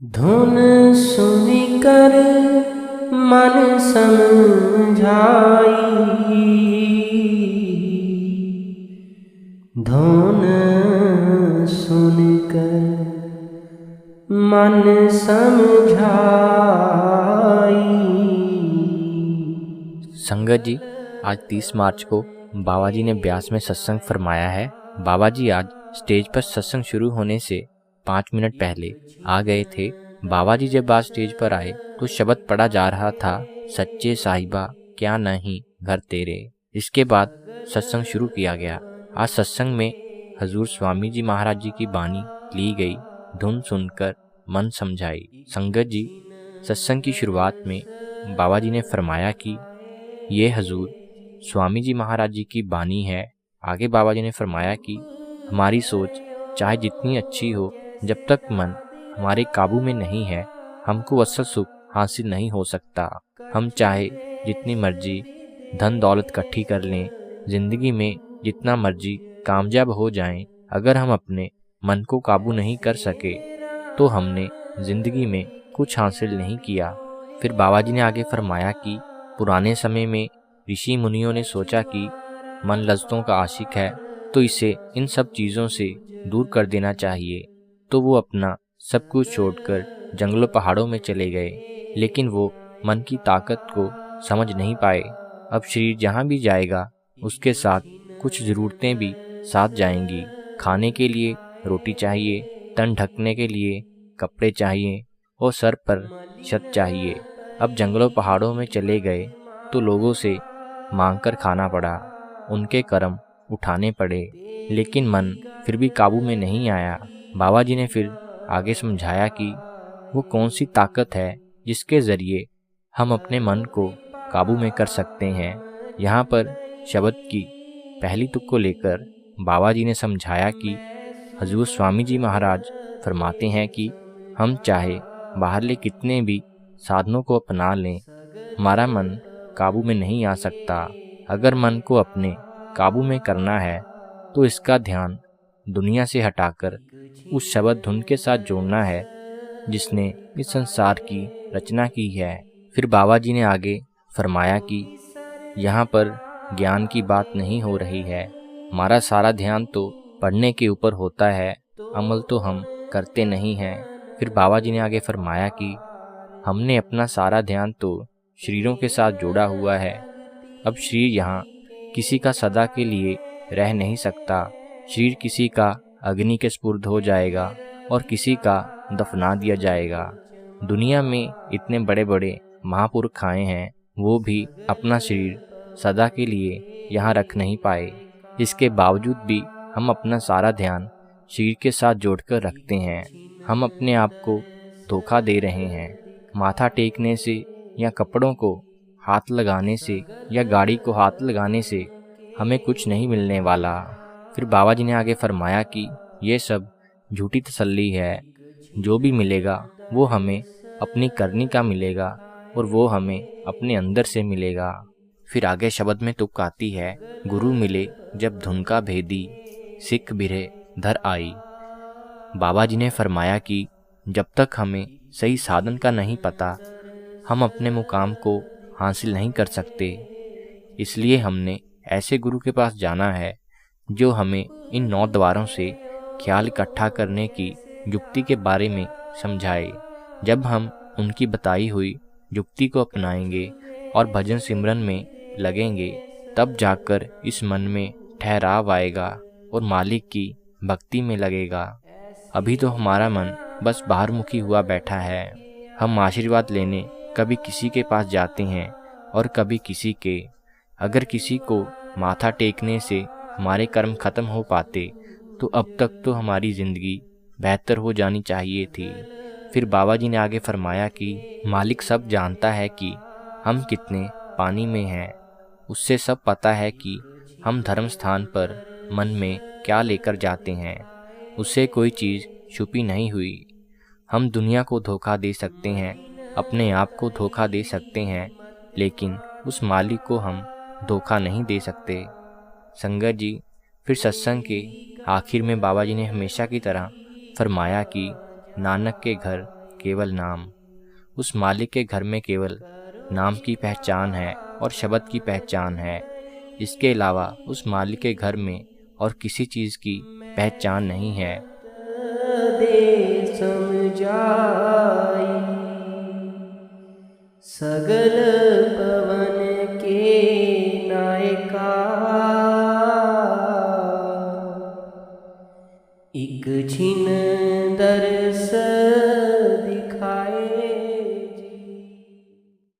धुन सुनिकर मन समझाई, धुन सुनकर मन समझाई। संगत जी, आज 30 मार्च को बाबा जी ने ब्यास में सत्संग फरमाया है। बाबा जी आज स्टेज पर सत्संग शुरू होने से 5 मिनट पहले आ गए थे। बाबा जी जब आज स्टेज पर आए तो शब्द पढ़ा जा रहा था, सच्चे साहिबा क्या नहीं घर तेरे। इसके बाद सत्संग शुरू किया गया। आज सत्संग में हजूर स्वामी जी महाराज जी की बानी ली गई, धुन सुनकर मन समझाई। संगत जी, सत्संग की शुरुआत में बाबा जी ने फरमाया कि ये हजूर स्वामी जी महाराज जी की बानी है। आगे बाबा जी ने फरमाया कि हमारी सोच चाहे जितनी अच्छी हो, जब तक मन हमारे काबू में नहीं है, हमको असल सुख हासिल नहीं हो सकता। हम चाहे जितनी मर्जी धन दौलत इकट्ठी कर लें, जिंदगी में जितना मर्जी कामयाब हो जाएं, अगर हम अपने मन को काबू नहीं कर सके तो हमने जिंदगी में कुछ हासिल नहीं किया। फिर बाबा जी ने आगे फरमाया कि पुराने समय में ऋषि मुनियों ने सोचा कि मन लज्जतों का आशिक है, तो इसे इन सब चीज़ों से दूर कर देना चाहिए। तो वो अपना सब कुछ छोड़कर जंगलों पहाड़ों में चले गए, लेकिन वो मन की ताकत को समझ नहीं पाए। अब शरीर जहाँ भी जाएगा उसके साथ कुछ ज़रूरतें भी साथ जाएंगी। खाने के लिए रोटी चाहिए, तन ढकने के लिए कपड़े चाहिए और सर पर छत चाहिए। अब जंगलों पहाड़ों में चले गए तो लोगों से मांगकर खाना पड़ा, उनके कर्म उठाने पड़े, लेकिन मन फिर भी काबू में नहीं आया। बाबा जी ने फिर आगे समझाया कि वो कौन सी ताकत है जिसके ज़रिए हम अपने मन को काबू में कर सकते हैं। यहाँ पर शब्द की पहली तुक को लेकर बाबा जी ने समझाया कि हजूर स्वामी जी महाराज फरमाते हैं कि हम चाहे बाहरले कितने भी साधनों को अपना लें, हमारा मन काबू में नहीं आ सकता। अगर मन को अपने काबू में करना है तो इसका ध्यान दुनिया से हटाकर उस शब्द धुन के साथ जोड़ना है जिसने इस संसार की रचना की है। फिर बाबा जी ने आगे फरमाया कि यहाँ पर ज्ञान की बात नहीं हो रही है, हमारा सारा ध्यान तो पढ़ने के ऊपर होता है, अमल तो हम करते नहीं हैं। फिर बाबा जी ने आगे फरमाया कि हमने अपना सारा ध्यान तो शरीरों के साथ जोड़ा हुआ है। अब शरीर यहाँ किसी का सदा के लिए रह नहीं सकता। शरीर किसी का अग्नि के स्पुर्द हो जाएगा और किसी का दफना दिया जाएगा। दुनिया में इतने बड़े बड़े महापुरुष आए हैं, वो भी अपना शरीर सदा के लिए यहाँ रख नहीं पाए। इसके बावजूद भी हम अपना सारा ध्यान शरीर के साथ जोड़कर रखते हैं। हम अपने आप को धोखा दे रहे हैं। माथा टेकने से या कपड़ों को हाथ लगाने से या गाड़ी को हाथ लगाने से हमें कुछ नहीं मिलने वाला। फिर बाबा जी ने आगे फरमाया कि ये सब झूठी तसल्ली है। जो भी मिलेगा वो हमें अपनी करनी का मिलेगा और वो हमें अपने अंदर से मिलेगा। फिर आगे शब्द में तुक आती है, गुरु मिले जब धुन का भेदी, सिख बिरहे धर आई। बाबा जी ने फरमाया कि जब तक हमें सही साधन का नहीं पता, हम अपने मुकाम को हासिल नहीं कर सकते। इसलिए हमने ऐसे गुरु के पास जाना है जो हमें इन 9 द्वारों से ख्याल इकट्ठा करने की युक्ति के बारे में समझाए। जब हम उनकी बताई हुई युक्ति को अपनाएंगे और भजन सिमरन में लगेंगे, तब जाकर इस मन में ठहराव आएगा और मालिक की भक्ति में लगेगा। अभी तो हमारा मन बस बाहरमुखी हुआ बैठा है। हम आशीर्वाद लेने कभी किसी के पास जाते हैं और कभी किसी के। अगर किसी को माथा टेकने से हमारे कर्म खत्म हो पाते तो अब तक तो हमारी ज़िंदगी बेहतर हो जानी चाहिए थी। फिर बाबा जी ने आगे फरमाया कि मालिक सब जानता है कि हम कितने पानी में हैं। उससे सब पता है कि हम धर्म स्थान पर मन में क्या लेकर जाते हैं। उससे कोई चीज़ छुपी नहीं हुई। हम दुनिया को धोखा दे सकते हैं, अपने आप को धोखा दे सकते हैं, लेकिन उस मालिक को हम धोखा नहीं दे सकते। संगत जी, फिर सत्संग के आखिर में बाबा जी ने हमेशा की तरह फरमाया कि नानक के घर केवल नाम। उस मालिक के घर में केवल नाम की पहचान है और शब्द की पहचान है। इसके अलावा उस मालिक के घर में और किसी चीज़ की पहचान नहीं है। दे समझाई सगल पवन के नायका, एक छिन दरस